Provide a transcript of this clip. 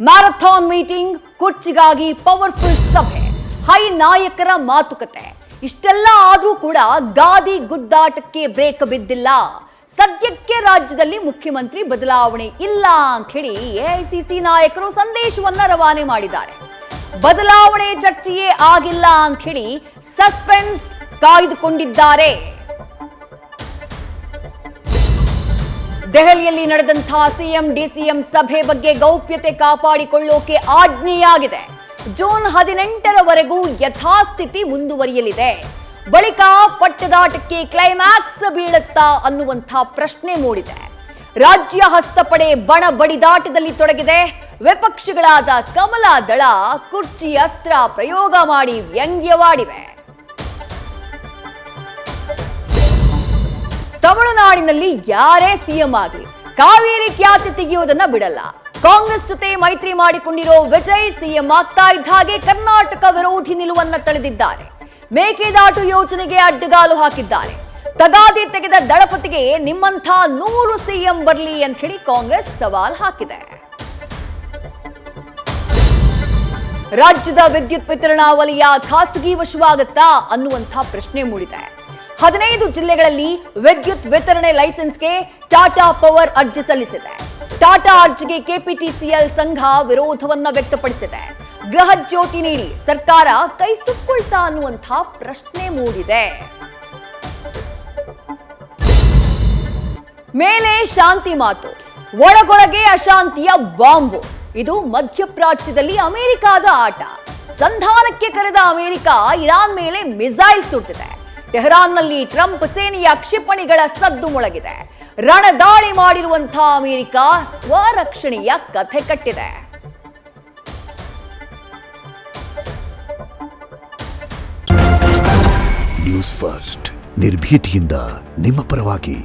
Marathon meeting, ಕುರ್ಚಿಗಾಗಿ powerful ಸಭೆ, high ನಾಯಕರ ಮಾತುಕತೆ. ಇಷ್ಟೆಲ್ಲ ಆದ್ರೂ ಕೂಡ ಗಾದಿ ಗುದ್ದಾಟಕ್ಕೆ ಬ್ರೇಕ್ ಬಿದ್ದಿಲ್ಲ. ಸದ್ಯಕ್ಕೆ ರಾಜ್ಯದಲ್ಲಿ ಮುಖ್ಯಮಂತ್ರಿ ಬದಲಾವಣೆ ಇಲ್ಲ ಅಂತ ಹೇಳಿ ಎಐಸಿಸಿ ನಾಯಕರು ಸಂದೇಶವನ್ನ ರವಾನೆ ಮಾಡಿದ್ದಾರೆ. ಬದಲಾವಣೆ ಚರ್ಚೆಯೇ ಆಗಿಲ್ಲ ಅಂತ ಹೇಳಿ ಸಸ್ಪೆನ್ಸ್ ಕಾಯ್ದುಕೊಂಡಿದ್ದಾರೆ. ದೆಹಲಿಯಲ್ಲಿ ನಡೆದಂತಹ ಸಿಎಂ ಡಿಸಿಎಂ ಸಭೆ ಬಗ್ಗೆ ಗೌಪ್ಯತೆ ಕಾಪಾಡಿಕೊಳ್ಳೋಕೆ ಆಜ್ಞೆಯಾಗಿದೆ. ಜೂನ್ 18ರವರೆಗೂ ಯಥಾಸ್ಥಿತಿ ಮುಂದುವರಿಯಲಿದೆ. ಬಳಿಕ ಪಟ್ಟದಾಟಕ್ಕೆ ಕ್ಲೈಮ್ಯಾಕ್ಸ್ ಬೀಳುತ್ತಾ ಅನ್ನುವಂಥ ಪ್ರಶ್ನೆ ಮೂಡಿದೆ. ರಾಜ್ಯ ಹಸ್ತಪಡೆ ಬಣ ಬಡಿದಾಟದಲ್ಲಿ ತೊಡಗಿದೆ. ವಿಪಕ್ಷಗಳಾದ ಕಮಲದಳ ಕುರ್ಚಿ ಅಸ್ತ್ರ ಪ್ರಯೋಗ ಮಾಡಿ ವ್ಯಂಗ್ಯವಾಡಿವೆ. ತಮಿಳುನಾಡಿನಲ್ಲಿ ಯಾರೇ ಸಿಎಂ ಆಗಲಿ ಕಾವೇರಿ ಖ್ಯಾತಿ ತೆಗೆಯುವುದನ್ನ ಬಿಡಲ್ಲ. ಕಾಂಗ್ರೆಸ್ ಜೊತೆ ಮೈತ್ರಿ ಮಾಡಿಕೊಂಡಿರೋ ವಿಜಯ್ ಸಿಎಂ ಆಗ್ತಾ ಇದ್ದ ಹಾಗೆ ಕರ್ನಾಟಕ ವಿರೋಧಿ ನಿಲುವನ್ನ ತಳೆದಿದ್ದಾರೆ. ಮೇಕೆದಾಟು ಯೋಜನೆಗೆ ಅಡ್ಡಗಾಲು ಹಾಕಿದ್ದಾರೆ. ತಗಾದೆ ತೆಗೆದ ದಳಪತಿಗೆ ನಿಮ್ಮಂಥ 100 ಸಿಎಂ ಬರಲಿ ಅಂತ ಹೇಳಿ ಕಾಂಗ್ರೆಸ್ ಸವಾಲ್ ಹಾಕಿದೆ. ರಾಜ್ಯದ ವಿದ್ಯುತ್ ವಿತರಣಾ ವಲಯ ಖಾಸಗಿ ವಶವಾಗುತ್ತಾ ಅನ್ನುವಂಥ ಪ್ರಶ್ನೆ ಮೂಡಿದೆ. 15 ಜಿಲ್ಲೆಗಳಲ್ಲಿ ವಿದ್ಯುತ್ ವಿತರಣೆ ಲೈಸೆನ್ಸ್ಗೆ ಟಾಟಾ ಪವರ್ ಅರ್ಜಿ ಸಲ್ಲಿಸಿದೆ. ಟಾಟಾ ಅರ್ಜಿಗೆ ಕೆಪಿಟಿಸಿಎಲ್ ಸಂಘ ವಿರೋಧವನ್ನ ವ್ಯಕ್ತಪಡಿಸಿದೆ. ಗೃಹ ಜ್ಯೋತಿ ನೀಡಿ ಸರ್ಕಾರ ಕೈ ಸುಕ್ಕೊಳ್ತಾ ಅನ್ನುವಂಥ ಪ್ರಶ್ನೆ ಮೂಡಿದೆ. ಮೇಲೆ ಶಾಂತಿ ಮಾತು, ಒಳಗೊಳಗೆ ಅಶಾಂತಿಯ ಬಾಂಬು. ಇದು ಮಧ್ಯಪ್ರಾಚ್ಯದಲ್ಲಿ ಅಮೆರಿಕಾದ ಆಟ. ಸಂಧಾನಕ್ಕೆ ಕರೆದ ಅಮೆರಿಕ ಇರಾನ್ ಮೇಲೆ ಮಿಸೈಲ್ ಸುಟ್ಟಿದೆ. ಟೆಹರಾನ್ನಲ್ಲಿ ಟ್ರಂಪ್ ಸೇನೆಯ ಕ್ಷಿಪಣಿಗಳ ಸದ್ದು ಮೊಳಗಿದೆ. ರಣದಾಳಿ ಮಾಡಿರುವಂತಹ ಅಮೆರಿಕ ಸ್ವರಕ್ಷಣೆಯ ಕಥೆ ಕಟ್ಟಿದೆ. ನ್ಯೂಸ್ ಫಸ್ಟ್, ನಿರ್ಭೀತಿಯಿಂದ ನಿಮ್ಮ ಪರವಾಗಿ.